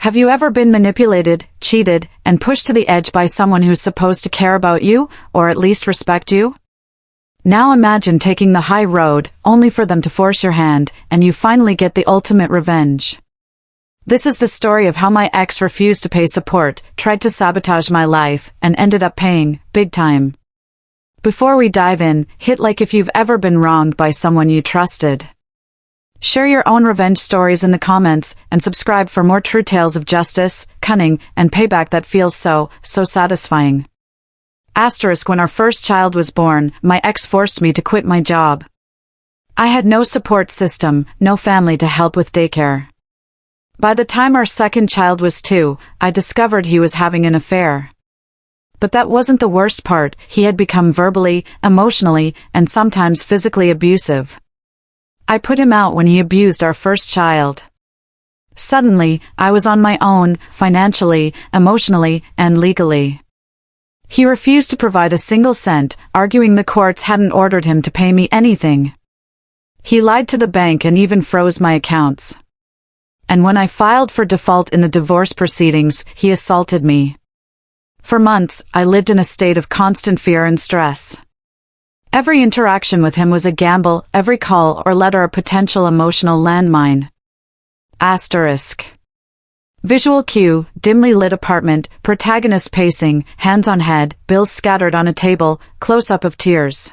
Have you ever been manipulated, cheated, and pushed to the edge by someone who's supposed to care about you, or at least respect you? Now imagine taking the high road, only for them to force your hand, and you finally get the ultimate revenge. This is the story of how my ex refused to pay support, tried to sabotage my life, and ended up paying, big time. Before we dive in, hit like if you've ever been wronged by someone you trusted. Share your own revenge stories in the comments, and subscribe for more true tales of justice, cunning, and payback that feels so satisfying. When our first child was born, my ex forced me to quit my job. I had no support system, no family to help with daycare. By the time our second child was 2, I discovered he was having an affair. But that wasn't the worst part. He had become verbally, emotionally, and sometimes physically abusive. I put him out when he abused our first child. Suddenly, I was on my own, financially, emotionally, and legally. He refused to provide a single cent, arguing the courts hadn't ordered him to pay me anything. He lied to the bank and even froze my accounts. And when I filed for default in the divorce proceedings, he assaulted me. For months, I lived in a state of constant fear and stress. Every interaction with him was a gamble, every call or letter a potential emotional landmine. Visual cue, dimly lit apartment, protagonist pacing, hands on head, bills scattered on a table, close-up of tears.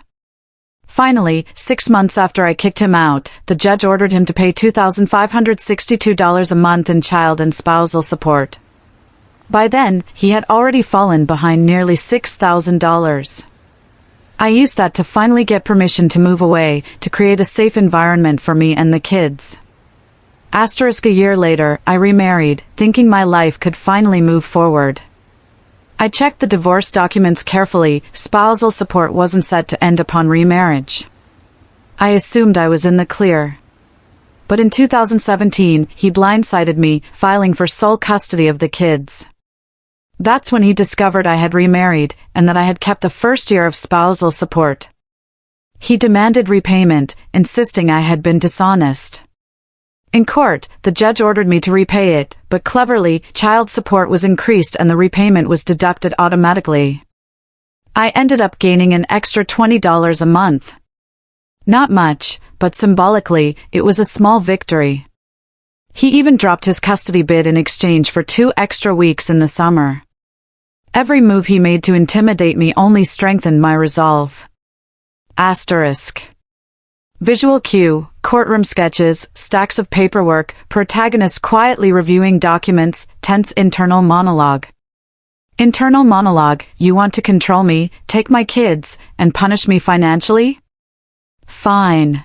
Finally, 6 months after I kicked him out, the judge ordered him to pay $2,562 a month in child and spousal support. By then, he had already fallen behind nearly $6,000. I used that to finally get permission to move away, to create a safe environment for me and the kids. A year later, I remarried, thinking my life could finally move forward. I checked the divorce documents carefully. Spousal support wasn't set to end upon remarriage. I assumed I was in the clear. But in 2017, he blindsided me, filing for sole custody of the kids. That's when he discovered I had remarried, and that I had kept the first year of spousal support. He demanded repayment, insisting I had been dishonest. In court, the judge ordered me to repay it, but cleverly, child support was increased and the repayment was deducted automatically. I ended up gaining an extra $20 a month. Not much, but symbolically, it was a small victory. He even dropped his custody bid in exchange for 2 extra weeks in the summer. Every move he made to intimidate me only strengthened my resolve. Visual cue, courtroom sketches, stacks of paperwork, protagonist quietly reviewing documents, tense internal monologue. Internal monologue, you want to control me, take my kids, and punish me financially? Fine.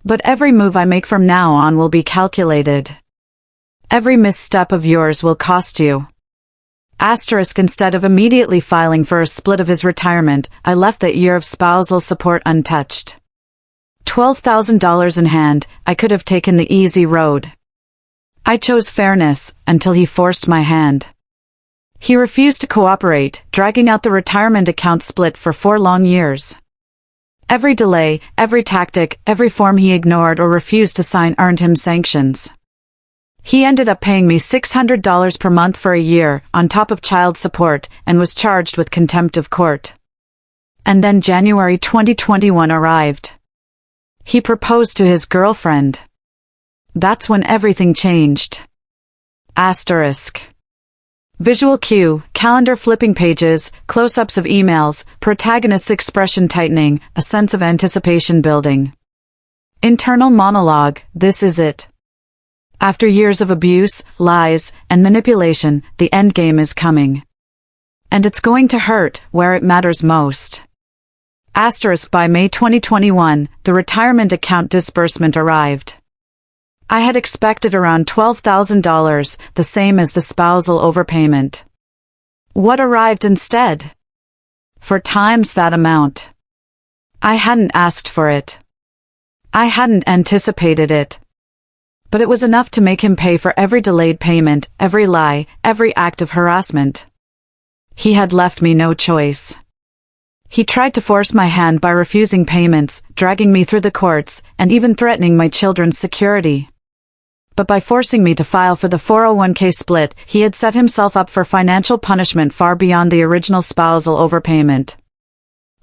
But every move I make from now on will be calculated. Every misstep of yours will cost you. Instead of immediately filing for a split of his retirement, I left that year of spousal support untouched. $12,000 in hand, I could have taken the easy road. I chose fairness, until he forced my hand. He refused to cooperate, dragging out the retirement account split for 4 long years. Every delay, every tactic, every form he ignored or refused to sign earned him sanctions. He ended up paying me $600 per month for a year, on top of child support, and was charged with contempt of court. And then January 2021 arrived. He proposed to his girlfriend. That's when everything changed. Visual cue, calendar flipping pages, close-ups of emails, protagonist's expression tightening, a sense of anticipation building. Internal monologue, this is it. After years of abuse, lies, and manipulation, the endgame is coming. And it's going to hurt, where it matters most. By May 2021, the retirement account disbursement arrived. I had expected around $12,000, the same as the spousal overpayment. What arrived instead? 4 times that amount. I hadn't asked for it. I hadn't anticipated it. But it was enough to make him pay for every delayed payment, every lie, every act of harassment. He had left me no choice. He tried to force my hand by refusing payments, dragging me through the courts, and even threatening my children's security. But by forcing me to file for the 401k split, he had set himself up for financial punishment far beyond the original spousal overpayment.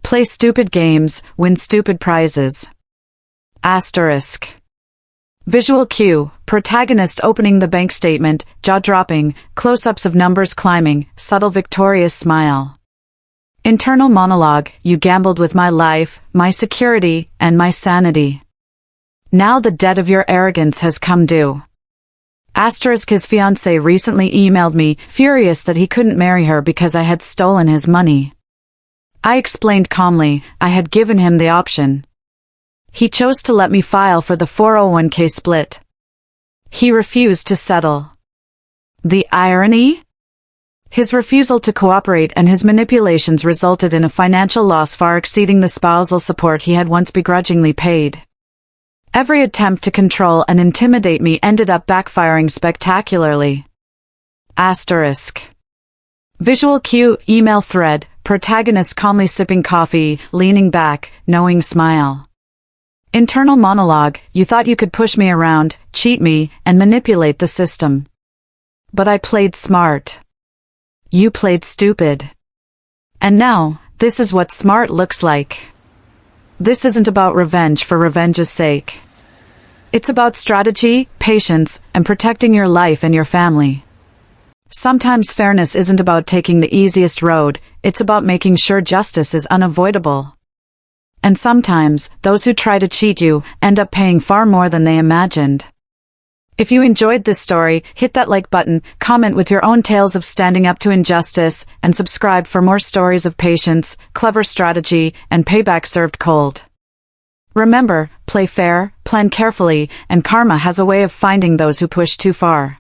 Play stupid games, win stupid prizes. Asterisk. Visual cue, protagonist opening the bank statement, jaw dropping, close-ups of numbers climbing, subtle victorious smile. Internal monologue, you gambled with my life, my security, and my sanity. Now the debt of your arrogance has come due. Asterisk. His fiancée recently emailed me, furious that he couldn't marry her because I had stolen his money. I explained calmly, I had given him the option. He chose to let me file for the 401k split. He refused to settle. The irony? His refusal to cooperate and his manipulations resulted in a financial loss far exceeding the spousal support he had once begrudgingly paid. Every attempt to control and intimidate me ended up backfiring spectacularly. Asterisk. Visual cue, email thread, protagonist calmly sipping coffee, leaning back, knowing smile. Internal monologue, you thought you could push me around, cheat me, and manipulate the system. But I played smart. You played stupid. And now, this is what smart looks like. This isn't about revenge for revenge's sake. It's about strategy, patience, and protecting your life and your family. Sometimes fairness isn't about taking the easiest road, it's about making sure justice is unavoidable. And sometimes, those who try to cheat you end up paying far more than they imagined. If you enjoyed this story, hit that like button, comment with your own tales of standing up to injustice, and subscribe for more stories of patience, clever strategy, and payback served cold. Remember, play fair, plan carefully, and karma has a way of finding those who push too far.